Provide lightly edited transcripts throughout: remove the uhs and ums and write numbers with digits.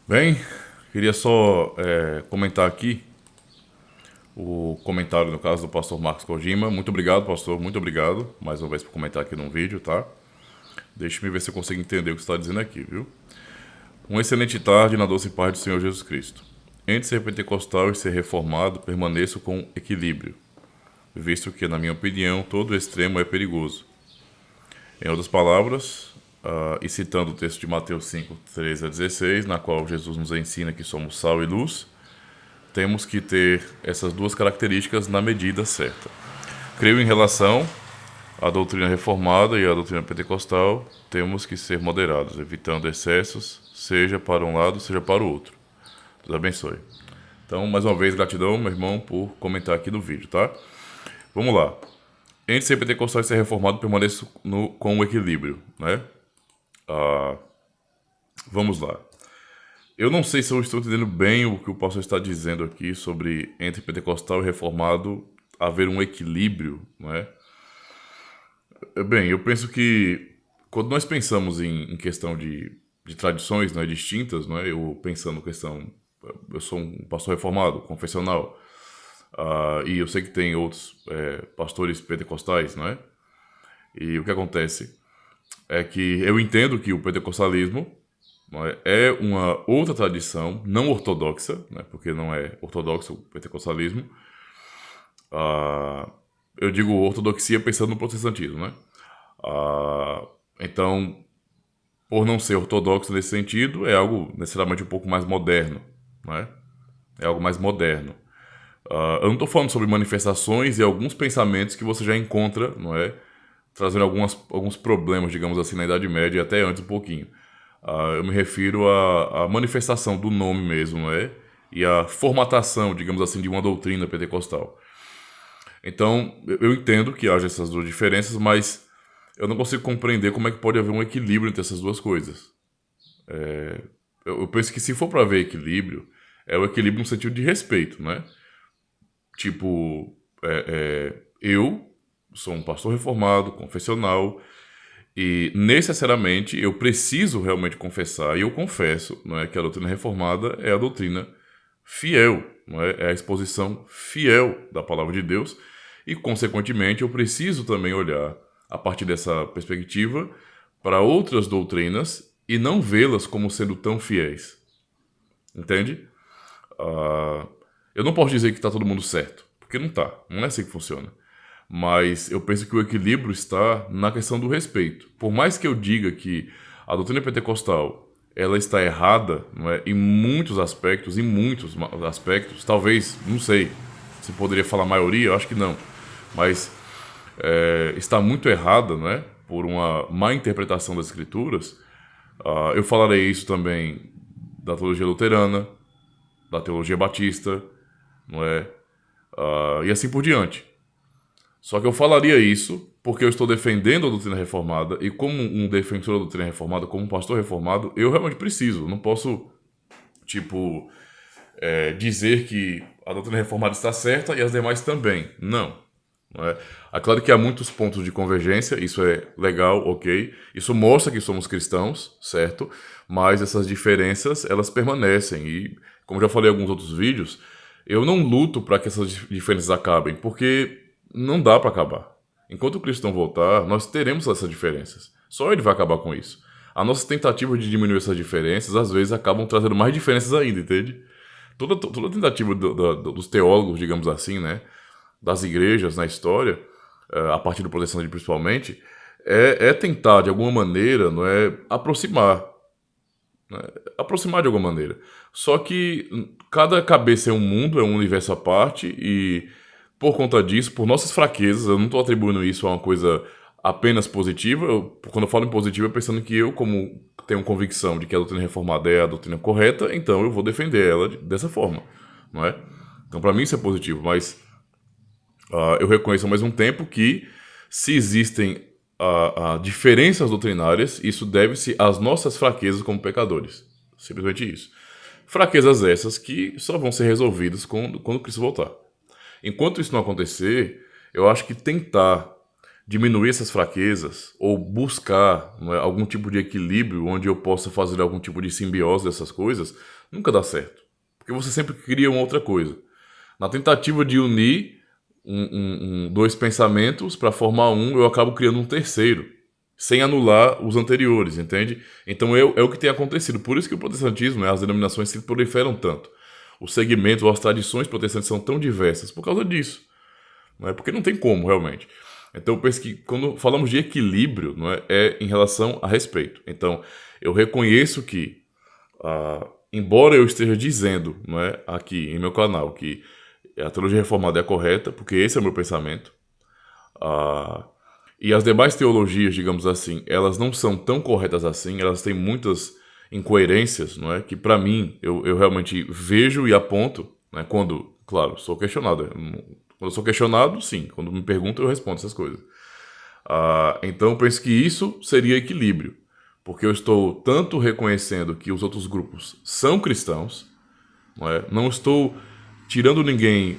Bem, queria só comentar aqui o comentário, no caso, do pastor Marcos Kojima. Muito obrigado, pastor, muito obrigado, mais uma vez, por comentar aqui no vídeo, tá? Deixe-me ver se eu consigo entender o que você está dizendo aqui, viu? Uma excelente tarde na doce paz do Senhor Jesus Cristo. Entre ser pentecostal e ser reformado, permaneço com equilíbrio, visto que, na minha opinião, todo extremo é perigoso. Em outras palavras, e citando o texto de Mateus 5, 13 a 16, na qual Jesus nos ensina que somos sal e luz, temos que ter essas duas características na medida certa. Creio em relação à doutrina reformada e à doutrina pentecostal, temos que ser moderados, evitando excessos, seja para um lado, seja para o outro. Deus abençoe. Então, mais uma vez, gratidão, meu irmão, por comentar aqui no vídeo, tá? Vamos lá. Entre ser pentecostal e ser reformado, permaneço com o equilíbrio, né? Vamos lá. Eu não sei se eu estou entendendo bem o que o pastor está dizendo aqui sobre entre pentecostal e reformado haver um equilíbrio, não é? Bem, eu penso que quando nós pensamos em questão de tradições, não é, distintas, não é? Eu pensando questão, eu sou um pastor reformado, confessional, e eu sei que tem outros pastores pentecostais, não é? E o que acontece é que eu entendo que o pentecostalismo não é uma outra tradição não ortodoxa, né, porque não é ortodoxo o pentecostalismo. Eu digo ortodoxia pensando no protestantismo, né? Então, por não ser ortodoxo nesse sentido, é algo necessariamente um pouco mais moderno, né? É algo mais moderno. Eu não estou falando sobre manifestações e alguns pensamentos que você já encontra, não é? Trazendo alguns problemas, digamos assim, na Idade Média e até antes um pouquinho. Eu me refiro à manifestação do nome mesmo, não é? E à formatação, digamos assim, de uma doutrina pentecostal. Então, eu entendo que haja essas duas diferenças, mas eu não consigo compreender como é que pode haver um equilíbrio entre essas duas coisas. Eu penso que se for para haver equilíbrio, é o equilíbrio no sentido de respeito, né? Tipo, eu sou um pastor reformado, confessional, e necessariamente eu preciso realmente confessar, e eu confesso, não é, que a doutrina reformada é a doutrina fiel, não é? É a exposição fiel da palavra de Deus, e consequentemente eu preciso também olhar a partir dessa perspectiva para outras doutrinas e não vê-las como sendo tão fiéis. Entende? Eu não posso dizer que está todo mundo certo, porque não está, não é assim que funciona. Mas eu penso que o equilíbrio está na questão do respeito. Por mais que eu diga que a doutrina pentecostal ela está errada, não é, em muitos aspectos, talvez, não sei, se poderia falar maioria, eu acho que não, mas está muito errada, não é, por uma má interpretação das escrituras. Eu falarei isso também da teologia luterana, da teologia batista, não é, e assim por diante. Só que eu falaria isso porque eu estou defendendo a doutrina reformada e como um defensor da doutrina reformada, como um pastor reformado, eu realmente preciso. Não posso, tipo, dizer que a doutrina reformada está certa e as demais também. Não. Não é? É claro que há muitos pontos de convergência, isso é legal, ok. Isso mostra que somos cristãos, certo? Mas essas diferenças, elas permanecem. E, como já falei em alguns outros vídeos, eu não luto para que essas diferenças acabem, porque não dá para acabar. Enquanto o Cristo não voltar, nós teremos essas diferenças. Só ele vai acabar com isso. A nossa tentativa de diminuir essas diferenças, às vezes, acabam trazendo mais diferenças ainda, entende? Toda tentativa dos teólogos, digamos assim, né? Das igrejas na história, a partir do protestantismo principalmente, é tentar, de alguma maneira, não é, aproximar de alguma maneira. Só que cada cabeça é um mundo, é um universo à parte, e por conta disso, por nossas fraquezas, eu não estou atribuindo isso a uma coisa apenas positiva. Quando eu falo em positivo, é pensando que eu, como tenho convicção de que a doutrina reformada é a doutrina correta, então eu vou defender ela dessa forma, não é? Então, para mim, isso é positivo, mas eu reconheço ao mesmo tempo que, se existem diferenças doutrinárias, isso deve-se às nossas fraquezas como pecadores. Simplesmente isso. Fraquezas essas que só vão ser resolvidas quando Cristo voltar. Enquanto isso não acontecer, eu acho que tentar diminuir essas fraquezas ou buscar, não é, algum tipo de equilíbrio onde eu possa fazer algum tipo de simbiose dessas coisas, nunca dá certo. Porque você sempre cria uma outra coisa. Na tentativa de unir dois pensamentos para formar um, eu acabo criando um terceiro, sem anular os anteriores, entende? Então é o que tem acontecido. Por isso que o protestantismo, né, as denominações se proliferam tanto. Os segmentos ou as tradições protestantes são tão diversas por causa disso. Não é? Porque não tem como, realmente. Então eu penso que quando falamos de equilíbrio, não é, é em relação a respeito. Então eu reconheço que, embora eu esteja dizendo, não é, aqui em meu canal que a teologia reformada é a correta, porque esse é o meu pensamento, e as demais teologias, digamos assim, elas não são tão corretas assim, elas têm muitas incoerências, não é? Que para mim, eu realmente vejo e aponto, né? Quando, claro, sou questionado. Quando eu sou questionado, sim. Quando me perguntam, eu respondo essas coisas. Então eu penso que isso seria equilíbrio, porque eu estou tanto reconhecendo que os outros grupos são cristãos, não é? Não estou tirando ninguém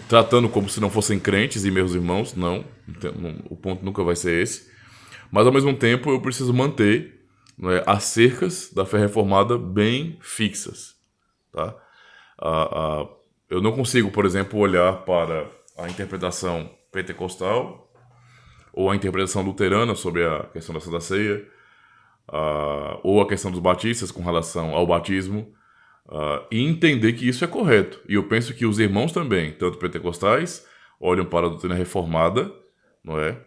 tratando como se não fossem crentes e meus irmãos, não. O ponto nunca vai ser esse. Mas ao mesmo tempo eu preciso manter, não é, as cercas da fé reformada bem fixas. Tá? Eu não consigo, por exemplo, olhar para a interpretação pentecostal ou a interpretação luterana sobre a questão da Santa Ceia, ou a questão dos batistas com relação ao batismo, e entender que isso é correto. E eu penso que os irmãos também, tanto pentecostais, olham para a doutrina reformada, não é?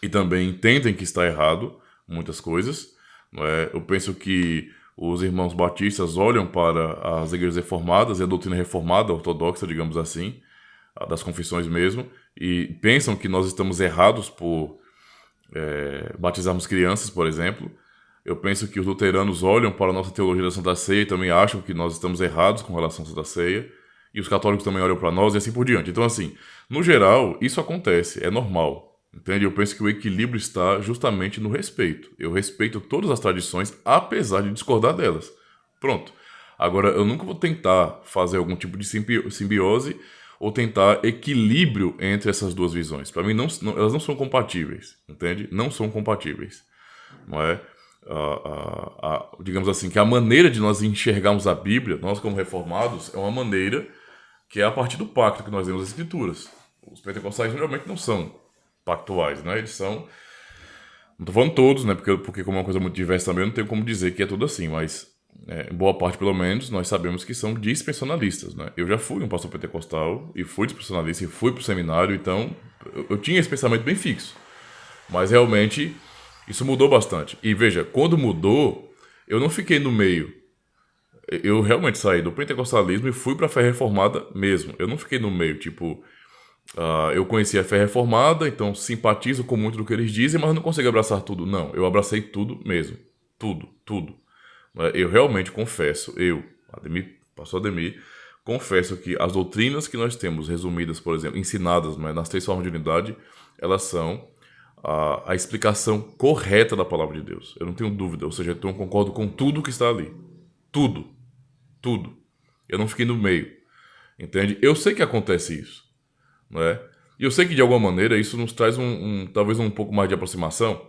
E também entendem que está errado muitas coisas, não é? Eu penso que os irmãos batistas olham para as igrejas reformadas e a doutrina reformada, ortodoxa, digamos assim, das confissões mesmo, e pensam que nós estamos errados por batizarmos crianças, por exemplo. Eu penso que os luteranos olham para a nossa teologia da Santa Ceia e também acham que nós estamos errados com relação à Santa Ceia. E os católicos também olham para nós e assim por diante. Então, assim, no geral, isso acontece, é normal. Entende? Eu penso que o equilíbrio está justamente no respeito. Eu respeito todas as tradições, apesar de discordar delas. Pronto. Agora, eu nunca vou tentar fazer algum tipo de simbiose ou tentar equilíbrio entre essas duas visões. Para mim, elas não são compatíveis. Entende? Não são compatíveis. Não é? Digamos assim, que a maneira de nós enxergarmos a Bíblia, nós como reformados, é uma maneira que é a partir do pacto que nós vemos nas Escrituras. Os pentecostais geralmente não são pactuais, né? Eles são... Não tô falando todos, né? Porque como é uma coisa muito diversa também, eu não tenho como dizer que é tudo assim, mas em boa parte, pelo menos, nós sabemos que são dispensionalistas, né? Eu já fui um pastor pentecostal e fui dispensionalista e fui pro seminário, então eu tinha esse pensamento bem fixo. Mas realmente isso mudou bastante. E veja, quando mudou, eu não fiquei no meio. Eu realmente saí do pentecostalismo e fui para a fé reformada mesmo. Eu não fiquei no meio, tipo, eu conheci a fé reformada, então simpatizo com muito do que eles dizem, mas eu não consigo abraçar tudo. Não, eu abracei tudo mesmo. Tudo, tudo. Eu realmente confesso, pastor Ademir, confesso que as doutrinas que nós temos resumidas, por exemplo, ensinadas, nas 3 formas de unidade, elas são a explicação correta da palavra de Deus. Eu não tenho dúvida, ou seja, então eu concordo com tudo que está ali. Tudo. Tudo. Eu não fiquei no meio. Entende? Eu sei que acontece isso. Não é? E eu sei que de alguma maneira isso nos traz talvez um pouco mais de aproximação.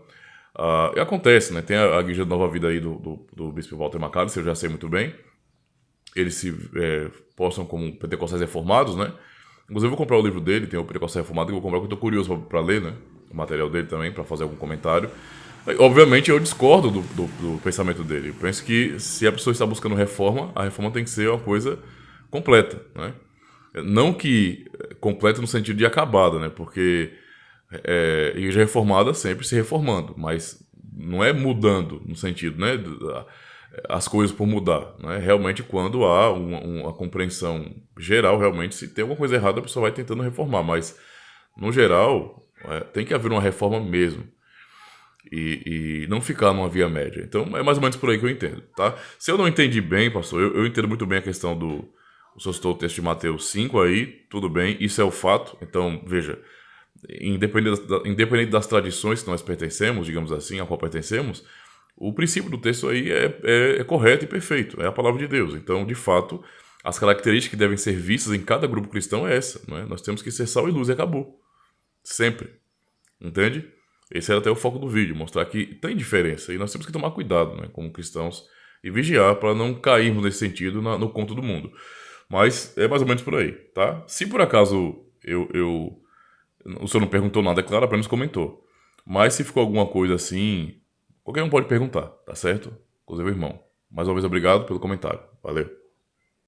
E acontece, né? Tem a Igreja Nova Vida aí do Bispo Walter McAllister, eu já sei muito bem. Eles se postam como pentecostais reformados, né? Inclusive eu vou comprar o livro dele, tem o Pentecostal Reformado, que eu vou comprar porque eu tô curioso para ler, né? O material dele também, para fazer algum comentário. Obviamente eu discordo do pensamento dele. Eu penso que se a pessoa está buscando reforma, a reforma tem que ser uma coisa completa, né? Não que completa no sentido de acabada, né? Porque igreja reformada sempre se reformando, mas não é mudando no sentido, né? As coisas por mudar, né? Realmente quando há uma compreensão geral, realmente se tem alguma coisa errada a pessoa vai tentando reformar, mas no geral tem que haver uma reforma mesmo. E não ficar numa via média. Então é mais ou menos por aí que eu entendo, tá? Se eu não entendi bem, pastor, eu entendo muito bem a questão do... O senhor citou o texto de Mateus 5 aí, tudo bem, isso é o fato. Então, veja, independente das tradições que nós pertencemos, digamos assim, a qual pertencemos, o princípio do texto aí é correto e perfeito, é a palavra de Deus. Então, de fato, as características que devem ser vistas em cada grupo cristão é essa, não é? Nós temos que ser sal e luz e acabou. Sempre. Entende? Esse era até o foco do vídeo, mostrar que tem diferença e nós temos que tomar cuidado, né, como cristãos, e vigiar para não cairmos nesse sentido no conto do mundo. Mas é mais ou menos por aí, tá? Se por acaso o senhor não perguntou nada, é claro, apenas comentou. Mas se ficou alguma coisa assim, qualquer um pode perguntar, tá certo? Inclusive o irmão. Mais uma vez, obrigado pelo comentário. Valeu.